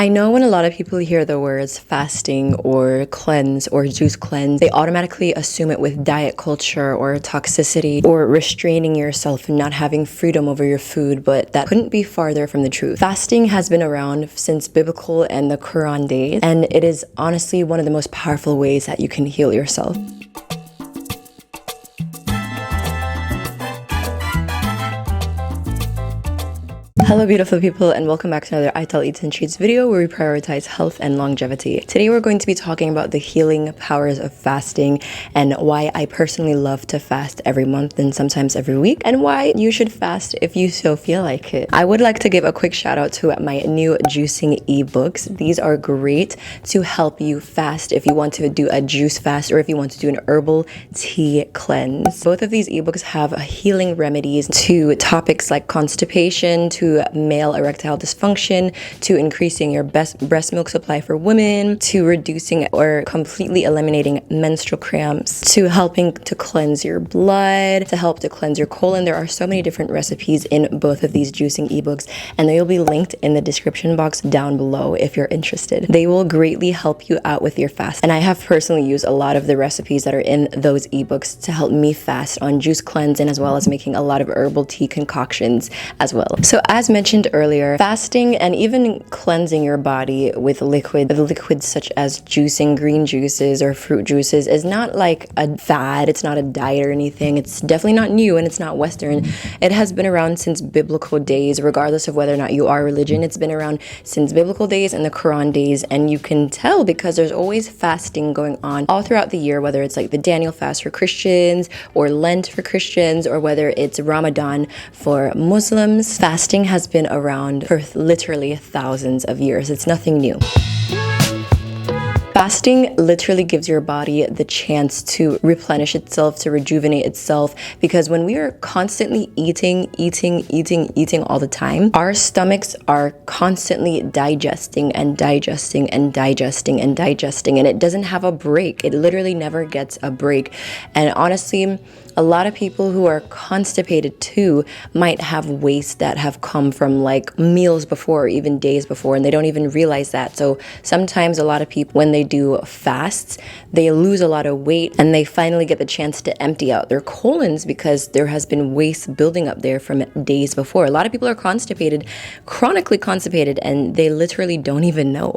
I know when a lot of people hear the words fasting or cleanse or juice cleanse, they automatically assume it with diet culture or toxicity or restraining yourself and not having freedom over your food, but that couldn't be farther from the truth. Fasting has been around since biblical and the Quran days, and it is honestly one of the most powerful ways that you can heal yourself. Hello beautiful people, and welcome back to another I Tell Eats and Treats video where we prioritize health and longevity. Today we're going to be talking about the healing powers of fasting and why I personally love to fast every month and sometimes every week, and why you should fast if you so feel like it. I would like to give a quick shout out to my new juicing ebooks. These are great to help you fast if you want to do a juice fast or if you want to do an herbal tea cleanse. Both of these ebooks have healing remedies to topics like constipation, to male erectile dysfunction, to increasing your breast milk supply for women, to reducing or completely eliminating menstrual cramps, to helping to cleanse your blood, to help to cleanse your colon. There are so many different recipes in both of these juicing ebooks, and they will be linked in the description box down below if you're interested. They will greatly help you out with your fast, and I have personally used a lot of the recipes that are in those ebooks to help me fast on juice cleansing, as well as making a lot of herbal tea concoctions as well. So as mentioned earlier, fasting and even cleansing your body with liquids such as juicing, green juices or fruit juices is not like a fad. It's not a diet or anything. It's definitely not new, and it's not Western. It has been around since biblical days, regardless of whether or not you are religion. It's been around since biblical days and the Quran days, and you can tell because there's always fasting going on all throughout the year, whether it's like the Daniel fast for Christians or Lent for Christians, or whether it's Ramadan for Muslims. Fasting has been around for literally thousands of years. It's nothing new. Fasting literally gives your body the chance to replenish itself, to rejuvenate itself, because when we are constantly eating all the time, our stomachs are constantly digesting, and it doesn't have a break. It literally never gets a break. And honestly, a lot of people who are constipated too might have waste that have come from like meals before or even days before, and they don't even realize that. So sometimes a lot of people, when they do fasts, they lose a lot of weight and they finally get the chance to empty out their colons because there has been waste building up there from days before. A lot of people are constipated, chronically constipated, and they literally don't even know.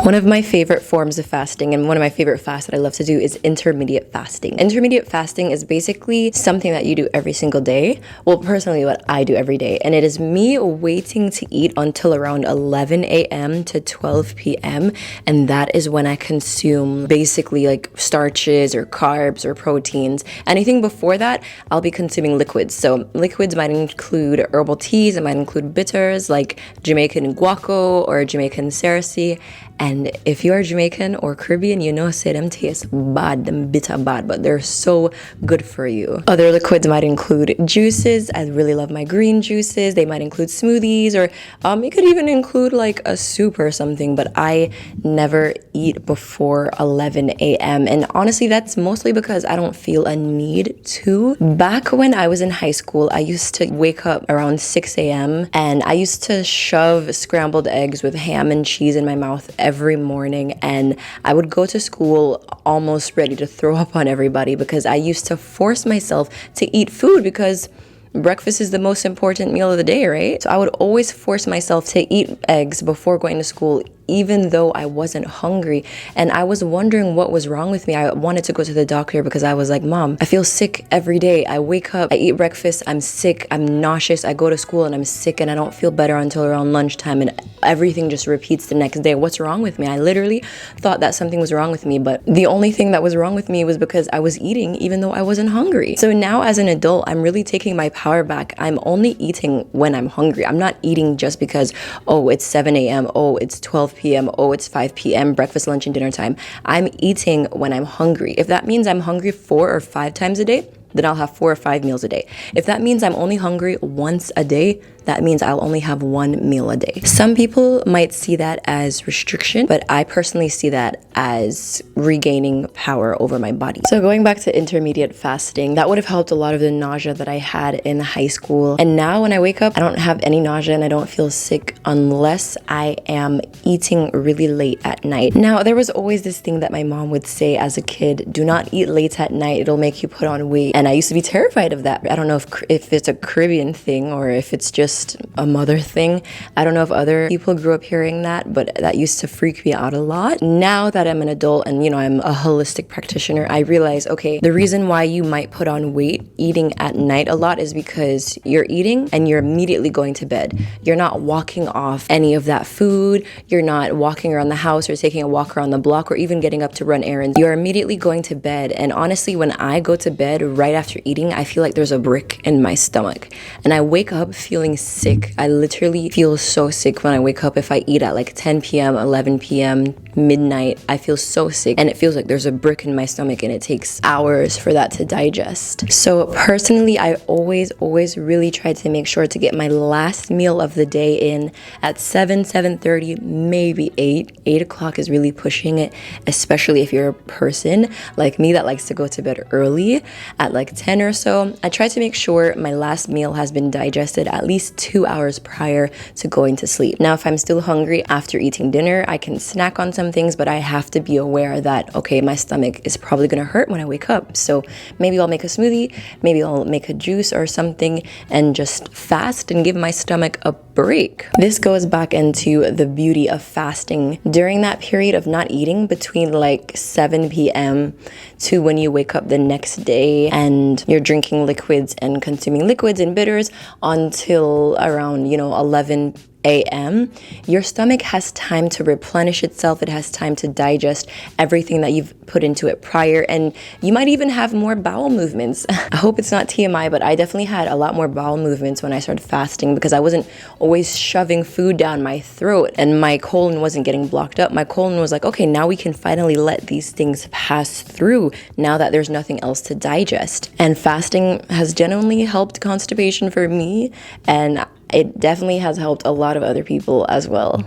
One of my favorite forms of fasting, and one of my favorite fasts that I love to do, is intermittent fasting. Intermittent fasting is basically something that you do every single day. Well, personally, what I do every day. And it is me waiting to eat until around 11 a.m. to 12 p.m. And that is when I consume basically like starches or carbs or proteins. Anything before that, I'll be consuming liquids. So liquids might include herbal teas, it might include bitters like Jamaican guaco or Jamaican cerasee. And if you are Jamaican or Caribbean, you know, say them taste bad, them bitter bad, but they're so good for you. Other liquids might include juices. I really love my green juices. They might include smoothies, or it could even include like a soup or something, but I never eat before 11 a.m. And honestly, that's mostly because I don't feel a need to. Back when I was in high school, I used to wake up around 6 a.m. and I used to shove scrambled eggs with ham and cheese in my mouth every morning, and I would go to school almost ready to throw up on everybody because I used to force myself to eat food because breakfast is the most important meal of the day, right? So I would always force myself to eat eggs before going to school, even though I wasn't hungry. And I was wondering what was wrong with me. I wanted to go to the doctor because I was like, Mom, I feel sick every day. I wake up, I eat breakfast, I'm sick, I'm nauseous, I go to school and I'm sick, and I don't feel better until around lunchtime, and everything just repeats the next day. What's wrong with me? I literally thought that something was wrong with me, but the only thing that was wrong with me was because I was eating even though I wasn't hungry. So now as an adult, I'm really taking my power back. I'm only eating when I'm hungry. I'm not eating just because, oh, it's 7 a.m., oh, it's 12 p.m., oh, it's 5 p.m., breakfast, lunch, and dinner time. I'm eating when I'm hungry. If that means I'm hungry 4 or 5 times a day, then I'll have 4 or 5 meals a day. If that means I'm only hungry once a day, that means I'll only have one meal a day. Some people might see that as restriction, but I personally see that as regaining power over my body. So going back to intermediate fasting, that would have helped a lot of the nausea that I had in high school. And now when I wake up, I don't have any nausea and I don't feel sick unless I am eating really late at night. Now, there was always this thing that my mom would say as a kid, do not eat late at night, it'll make you put on weight. And I used to be terrified of that. I don't know if it's a Caribbean thing or if it's just a mother thing. I don't know if other people grew up hearing that, but that used to freak me out a lot. Now that I'm an adult and, I'm a holistic practitioner, I realize, okay, the reason why you might put on weight eating at night a lot is because you're eating and you're immediately going to bed. You're not walking off any of that food. You're not walking around the house or taking a walk around the block or even getting up to run errands. You're immediately going to bed. And honestly, when I go to bed right after eating, I feel like there's a brick in my stomach and I wake up feeling sick. I literally feel so sick when I wake up. If I eat at like 10 p.m., 11 p.m., midnight, I feel so sick and it feels like there's a brick in my stomach and it takes hours for that to digest. So personally, I always really try to make sure to get my last meal of the day in at 7:30, maybe 8. 8 o'clock is really pushing it, especially if you're a person like me that likes to go to bed early at like 10 or so. I try to make sure my last meal has been digested at least 2 hours prior to going to sleep. Now, if I'm still hungry after eating dinner, I can snack on some things, but I have to be aware that, okay, my stomach is probably gonna hurt when I wake up. So maybe I'll make a smoothie, maybe I'll make a juice or something and just fast and give my stomach a break. This goes back into the beauty of fasting. During that period of not eating between like 7 p.m. to when you wake up the next day and you're drinking liquids and consuming liquids and bitters until around, 11 a.m., your stomach has time to replenish itself. It has time to digest everything that you've put into it prior. And you might even have more bowel movements. I hope it's not TMI, but I definitely had a lot more bowel movements when I started fasting because I wasn't always shoving food down my throat and my colon wasn't getting blocked up. My colon was like, okay, now we can finally let these things pass through now that there's nothing else to digest. And fasting has genuinely helped constipation for me, and it definitely has helped a lot of other people as well.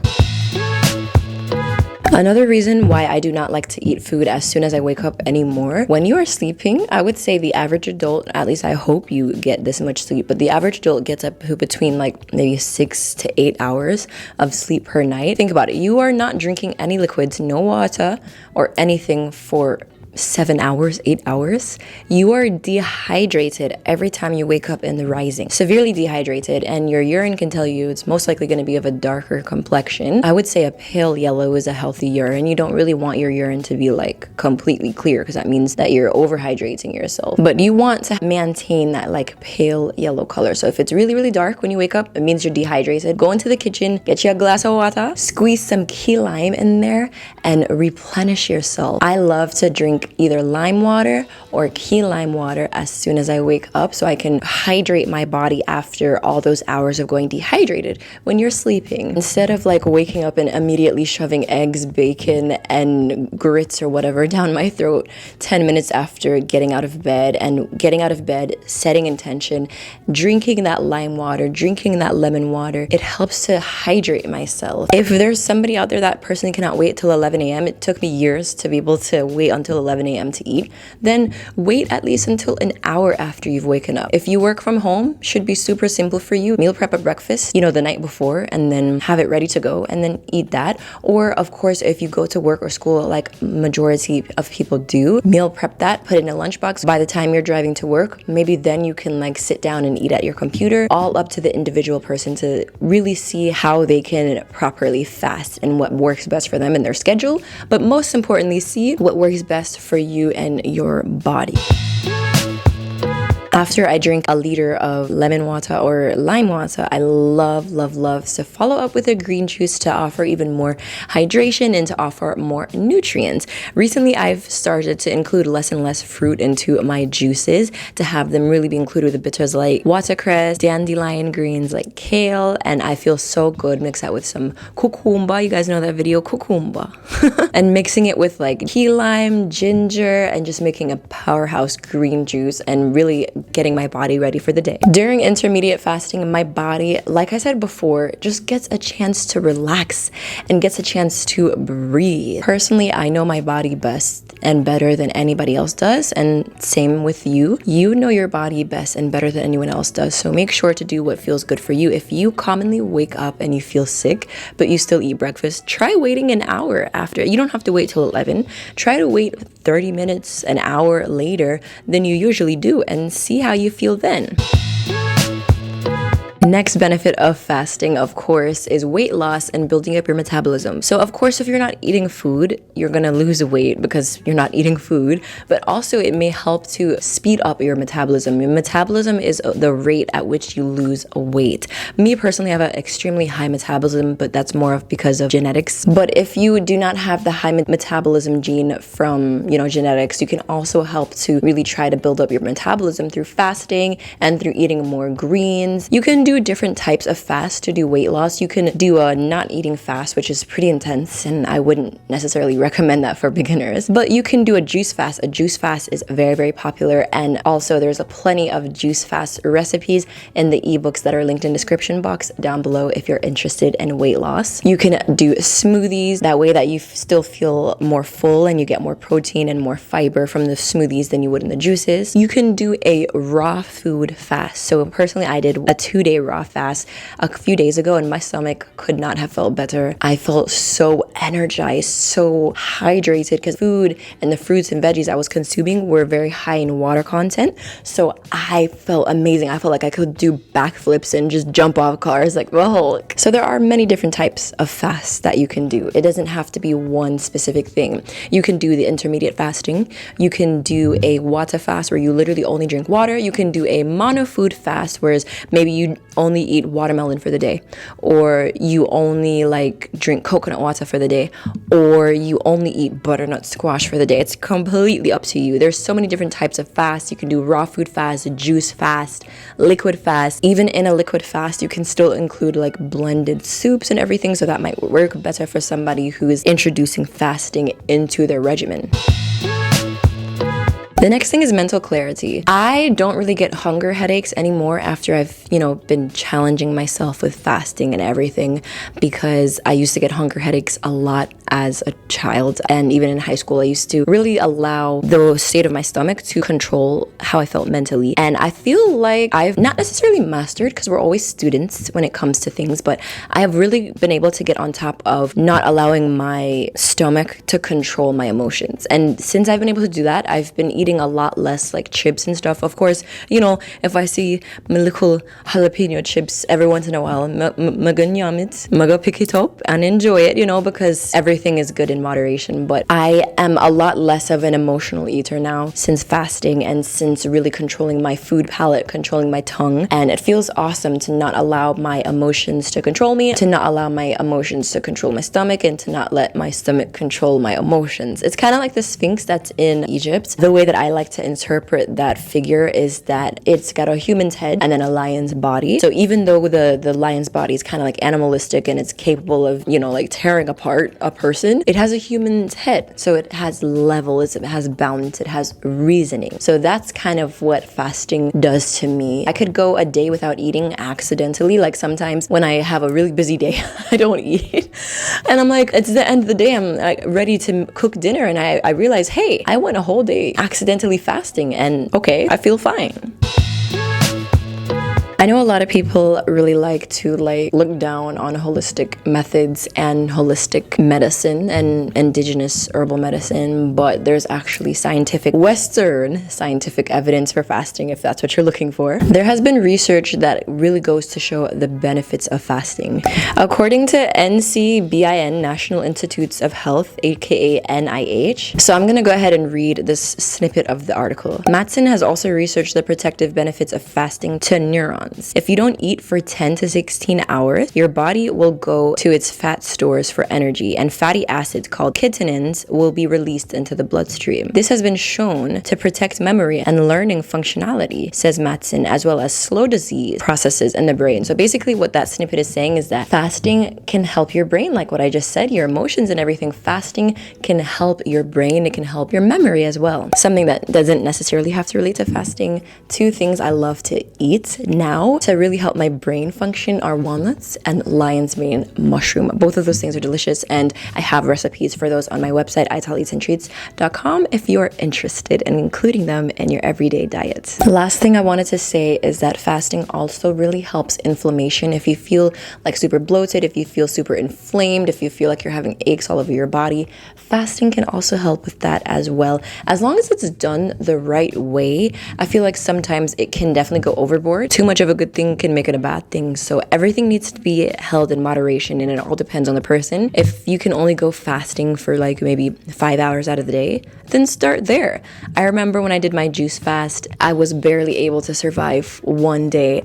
Another reason why I do not like to eat food as soon as I wake up anymore, when you are sleeping, I would say the average adult, at least I hope you get this much sleep, but the average adult gets up to between like maybe 6 to 8 hours of sleep per night. Think about it. You are not drinking any liquids, no water or anything for 7 hours, 8 hours. You are dehydrated every time you wake up in the rising, severely dehydrated, and your urine can tell you it's most likely going to be of a darker complexion. I would say a pale yellow is a healthy urine. You don't really want your urine to be like completely clear because that means that you're overhydrating yourself, but you want to maintain that like pale yellow color. So if it's really dark when you wake up, it means you're dehydrated. Go into the kitchen, get you a glass of water, squeeze some key lime in there and replenish yourself. I love to drink either lime water or key lime water as soon as I wake up so I can hydrate my body after all those hours of going dehydrated when you're sleeping. Instead of like waking up and immediately shoving eggs, bacon, and grits or whatever down my throat 10 minutes after getting out of bed, and getting out of bed, setting intention, drinking that lime water, drinking that lemon water, it helps to hydrate myself. If there's somebody out there that personally cannot wait till 11 a.m., it took me years to be able to wait until 11 a.m. to eat, then wait at least until an hour after you've woken up. If you work from home, should be super simple for you. Meal prep a breakfast, the night before, and then have it ready to go and then eat that. Or of course, if you go to work or school, like majority of people do, meal prep that, put it in a lunchbox. By the time you're driving to work, maybe then you can like sit down and eat at your computer. All up to the individual person to really see how they can properly fast and what works best for them in their schedule. But most importantly, see what works best for you and your body. After I drink a liter of lemon water or lime water, I love to follow up with a green juice to offer even more hydration and to offer more nutrients. Recently, I've started to include less and less fruit into my juices to have them really be included with the bitters like watercress, dandelion greens like kale, and I feel so good mixed that with some cucumber. You guys know that video, cucumber. And mixing it with like key lime, ginger, and just making a powerhouse green juice and really getting my body ready for the day. During intermediate fasting, my body, like I said before, just gets a chance to relax and gets a chance to breathe. Personally, I know my body best and better than anybody else does, and same with you. You know your body best and better than anyone else does, so make sure to do what feels good for you. If you commonly wake up and you feel sick, but you still eat breakfast, try waiting an hour after. You don't have to wait till 11. Try to wait 30 minutes, an hour later than you usually do, and see how you feel then. Next benefit of fasting, of course, is weight loss and building up your metabolism. So of course, if you're not eating food, you're gonna lose weight because you're not eating food, but also it may help to speed up your metabolism. Your metabolism is the rate at which you lose weight. Me personally, I have an extremely high metabolism, but that's more of because of genetics. But if you do not have the high metabolism gene from, genetics, you can also help to really try to build up your metabolism through fasting and through eating more greens. You can do different types of fast to do weight loss. You can do a not eating fast, which is pretty intense, and I wouldn't necessarily recommend that for beginners. But you can do a juice fast. A juice fast is very, very popular, and also there's a plenty of juice fast recipes in the ebooks that are linked in the description box down below if you're interested in weight loss. You can do smoothies, that way that you still feel more full and you get more protein and more fiber from the smoothies than you would in the juices. You can do a raw food fast. So personally, I did a 2-day raw fast a few days ago, and my stomach could not have felt better. I felt so energized, so hydrated, because food and the fruits and veggies I was consuming were very high in water content. So I felt amazing. I felt like I could do backflips and just jump off cars like the Hulk. So there are many different types of fasts that you can do. It doesn't have to be one specific thing. You can do the intermediate fasting. You can do a water fast where you literally only drink water. You can do a mono food fast, whereas maybe you only eat watermelon for the day, or you only drink coconut water for the day, or you only eat butternut squash for the day. It's completely up to you. There's so many different types of fasts. You can do raw food fast, a juice fast, liquid fast. Even in a liquid fast, you can still include blended soups and everything, so that might work better for somebody who is introducing fasting into their regimen. The next thing is mental clarity. I don't really get hunger headaches anymore after I've, been challenging myself with fasting and everything, because I used to get hunger headaches a lot as a child, and even in high school I used to really allow the state of my stomach to control how I felt mentally. And I feel like I've not necessarily mastered, because we're always students when it comes to things, but I have really been able to get on top of not allowing my stomach to control my emotions. And since I've been able to do that, I've been eating a lot less chips and stuff. Of course, if I see my little jalapeno chips every once in a while, I'm gonna pick it up and enjoy it, because everything is good in moderation. But I am a lot less of an emotional eater now since fasting and since really controlling my food palate, controlling my tongue. And it feels awesome to not allow my emotions to control me, to not allow my emotions to control my stomach, and to not let my stomach control my emotions. It's kind of like the Sphinx that's in Egypt. The way that I like to interpret that figure is that it's got a human's head and then a lion's body. So even though the lion's body is kind of animalistic and it's capable of, tearing apart a person, it has a human's head. So it has levels, it has balance, it has reasoning. So that's kind of what fasting does to me. I could go a day without eating accidentally. Sometimes when I have a really busy day, I don't eat. And I'm it's the end of the day, I'm ready to cook dinner, and I realize, hey, I went a whole day accidentally fasting, and okay, I feel fine. I know a lot of people really like to look down on holistic methods and holistic medicine and indigenous herbal medicine, but there's actually Western scientific evidence for fasting if that's what you're looking for. There has been research that really goes to show the benefits of fasting. According to NCBIN, National Institutes of Health, aka NIH. So I'm gonna go ahead and read this snippet of the article. Matson has also researched the protective benefits of fasting to neurons. neurons. If you don't eat for 10 to 16 hours, your body will go to its fat stores for energy, and fatty acids called kitinins will be released into the bloodstream. This has been shown to protect memory and learning functionality, says Matson, as well as slow disease processes in the brain. So basically what that snippet is saying is that fasting can help your brain, like what I just said, your emotions and everything. Fasting can help your brain, it can help your memory as well. Something that doesn't necessarily have to relate to fasting. 2 things I love to eat now to really help my brain function are walnuts and lion's mane mushroom. Both of those things are delicious, and I have recipes for those on my website, italeatsandtreats.com, if you're interested in including them in your everyday diet. The last thing I wanted to say is that fasting also really helps inflammation. If you feel like super bloated, if you feel super inflamed, if you feel like you're having aches all over your body, fasting can also help with that as well. As long as it's done the right way. I feel like sometimes it can definitely go overboard. Too much of a good thing can make it a bad thing. So everything needs to be held in moderation, and it all depends on the person. If you can only go fasting for like maybe 5 hours out of the day, then start there. I remember when I did my juice fast, I was barely able to survive one day,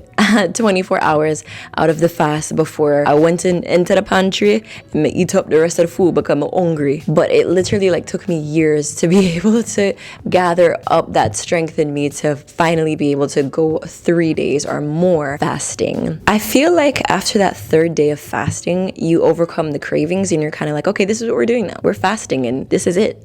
24 hours out of the fast before I went into the pantry and eat up the rest of the food because I'm hungry. But it literally like took me years to be able to gather up that strength in me to finally be able to go 3 days or more fasting. I feel like after that 3rd day of fasting, you overcome the cravings and you're kind of like, okay, this is what we're doing now. We're fasting and this is it.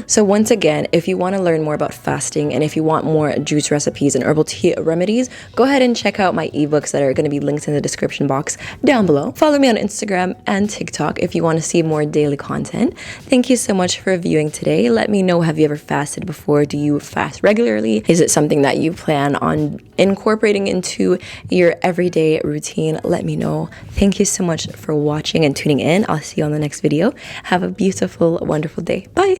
So once again, if you want to learn more about fasting and if you want more juice recipes and herbal tea remedies, go ahead and check out my ebooks that are going to be linked in the description box down below. Follow me on Instagram and TikTok if you want to see more daily content. Thank you so much for viewing today. Let me know, have you ever fasted before? Do you fast regularly? Is it something that you plan on incorporating into your everyday routine? Let me know. Thank you so much for watching and tuning in. I'll see you on the next video. Have a beautiful, wonderful day. Bye.